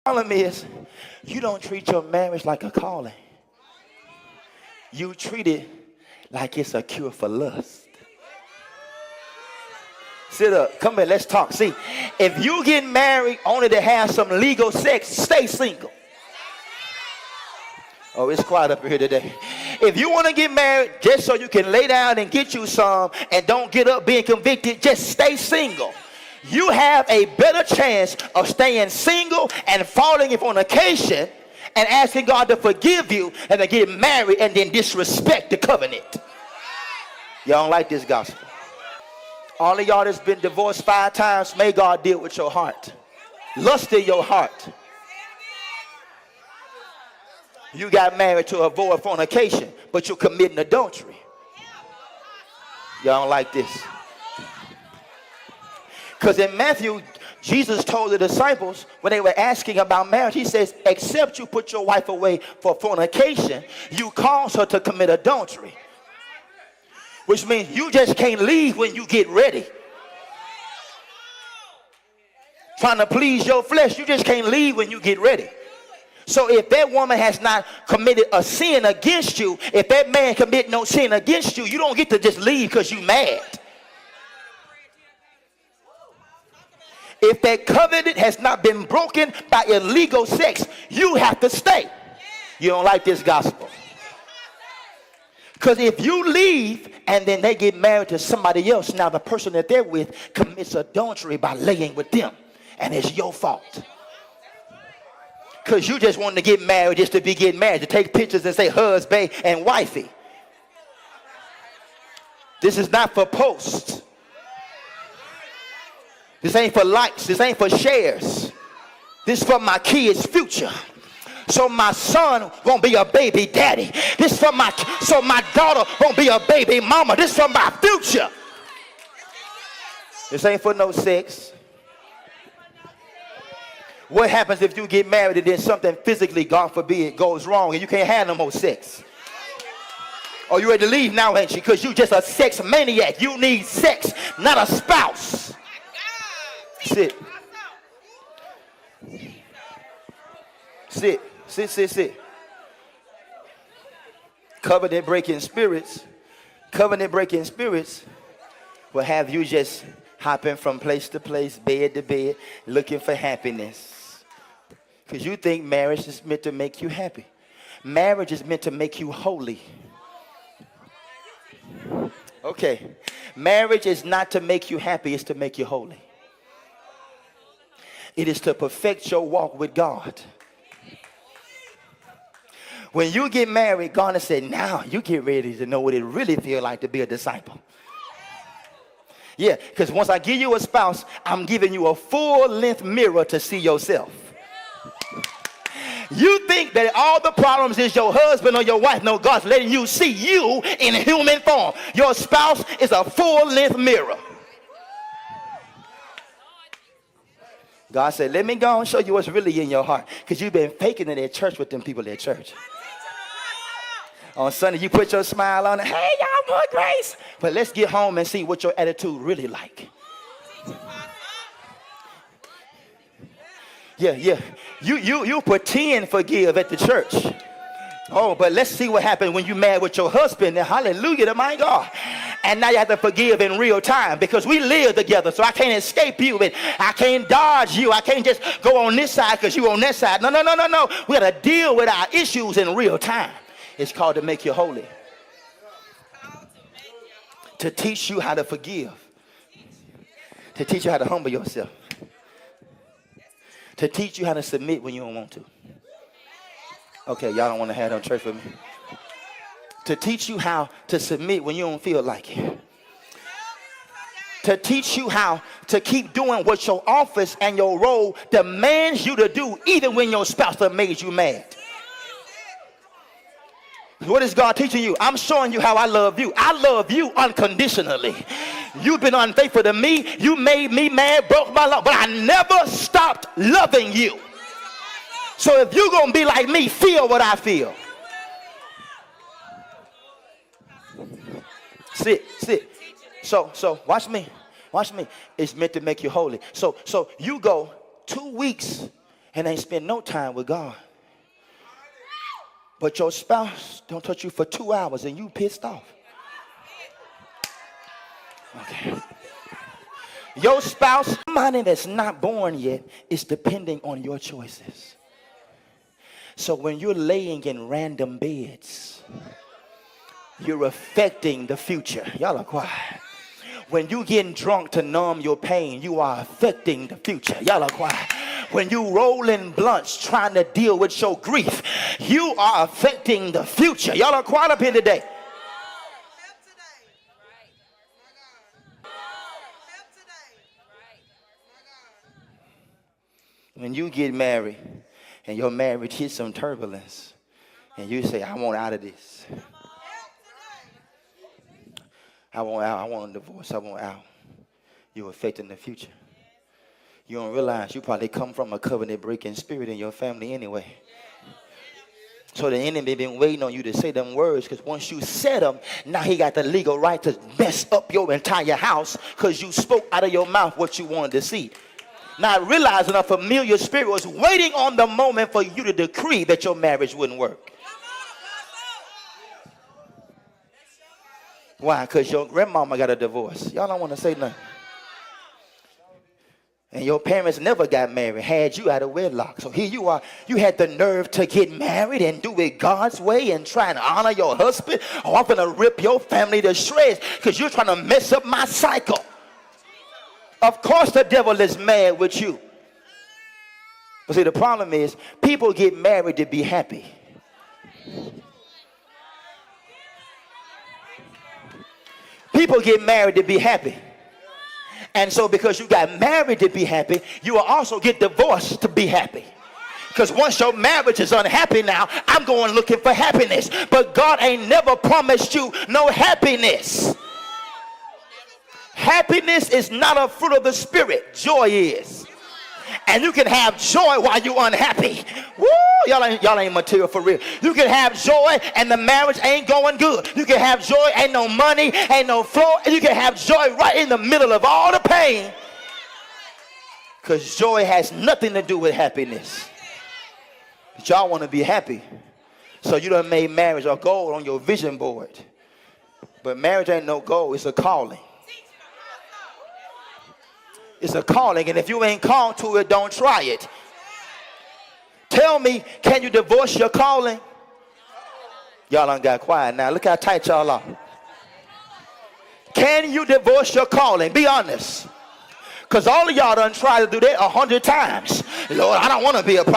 problem is you don't treat your marriage like a calling. You treat it like it's a cure for lust. Sit up. Come here. Let's talk. See, if you get married only to have some legal sex, stay single. Oh, it's quiet up here today. If you want to get married just so you can lay down and get you some and don't get up being convicted, just stay single. You have a better chance of staying single and falling in fornication and asking God to forgive you than to get married and then disrespect the covenant. Y'all don't like this gospel. All of y'all that's been divorced 5 times, may God deal with your heart. Lust in your heart. You got married to avoid fornication, but you're committing adultery. Y'all don't like this. Because in Matthew, Jesus told the disciples when they were asking about marriage, he says, except you put your wife away for fornication, you cause her to commit adultery. Which means you just can't leave when you get ready. Trying to please your flesh, you just can't leave when you get ready. So if that woman has not committed a sin against you, if that man commit no sin against you, you don't get to just leave because you mad. If that covenant has not been broken by illegal sex, you have to stay. You don't like this gospel. Because if you leave and then they get married to somebody else, now the person that they're with commits adultery by laying with them. And it's your fault. Because you just wanted to get married just to be getting married, to take pictures and say husband and wifey. This is not for posts. This ain't for likes. This ain't for shares. This is for my kids' future. So my son won't be a baby daddy. This for so my daughter won't be a baby mama. This for my future. This ain't for no sex. What happens if you get married and then something physically, God forbid, goes wrong and you can't have no more sex? Oh, you ready to leave now, ain't you? Because you just a sex maniac. You need sex, not a spouse. Sit. Sit. Sit. Covenant breaking spirits will have you just hopping from place to place, bed to bed, looking for happiness. Because you think marriage is meant to make you happy. Marriage is meant to make you holy. Okay. Marriage is not to make you happy, it's to make you holy. It is to perfect your walk with God. When you get married, God has said, now you get ready to know what it really feels like to be a disciple. Yeah, because once I give you a spouse, I'm giving you a full-length mirror to see yourself. You think that all the problems is your husband or your wife. No, God's letting you see you in human form. Your spouse is a full-length mirror. God said, let me go and show you what's really in your heart. Because you've been faking it at church with them people at church. On Sunday, you put your smile on it. Hey, y'all, more grace. But let's get home and see what your attitude really like. Yeah. You pretend forgive at the church. Oh, but let's see what happens when you mad with your husband. And hallelujah to my God. And now you have to forgive in real time because we live together. So I can't escape you and I can't dodge you. I can't just go on this side because you on that side. No. We got to deal with our issues in real time. It's called to make you holy. To teach you how to forgive. To teach you how to humble yourself. To teach you how to submit when you don't want to. Okay, y'all don't want to have no church with me. To teach you how to submit when you don't feel like it. To teach you how to keep doing what your office and your role demands you to do, even when your spouse has made you mad. What is God teaching you? I'm showing you how I love you. I love you unconditionally. You've been unfaithful to me. You made me mad, broke my love, but I never stopped loving you. So if you're going to be like me, feel what I feel. Sit. So watch me. It's meant to make you holy. So you go 2 weeks and ain't spend no time with God. But your spouse don't touch you for 2 hours and you pissed off. Okay. Your spouse, somebody that's not born yet, is depending on your choices. So when you're laying in random beds, you're affecting the future. Y'all are quiet. When you getting drunk to numb your pain, you are affecting the future. Y'all are quiet. When you rolling blunts trying to deal with your grief, you are affecting the future. Y'all are quiet up here today. When you get married and your marriage hits some turbulence and you say, I want out of this. I want out. I want a divorce. I want out. You're affecting the future. You don't realize you probably come from a covenant breaking spirit in your family anyway. So the enemy been waiting on you to say them words, because once you said them, now he got the legal right to mess up your entire house because you spoke out of your mouth what you wanted to see. Not realizing a familiar spirit was waiting on the moment for you to decree that your marriage wouldn't work. Why? Because your grandmama got a divorce. Y'all don't want to say nothing. And your parents never got married, had you out of wedlock. So here you are, you had the nerve to get married and do it God's way and try and honor your husband. Oh, I'm going to rip your family to shreds because you're trying to mess up my cycle. Of course the devil is mad with you. But see, the problem is people get married to be happy. People get married to be happy. And so because you got married to be happy, you will also get divorced to be happy. Because once your marriage is unhappy now, I'm going looking for happiness. But God ain't never promised you no happiness. Happiness is not a fruit of the spirit. Joy is. And you can have joy while you're unhappy. Woo! Y'all ain't material for real. You can have joy and the marriage ain't going good. You can have joy, ain't no money, ain't no flow. And you can have joy right in the middle of all the pain. Because joy has nothing to do with happiness. But y'all want to be happy. So you done made marriage a goal on your vision board. But marriage ain't no goal, it's a calling. It's a calling, and if you ain't called to it, don't try it. Tell me, can you divorce your calling? Y'all done got quiet now. Look how tight y'all are. Can you divorce your calling? Be honest. Because all of y'all done tried to do that 100 times. Lord, I don't want to be a prophet.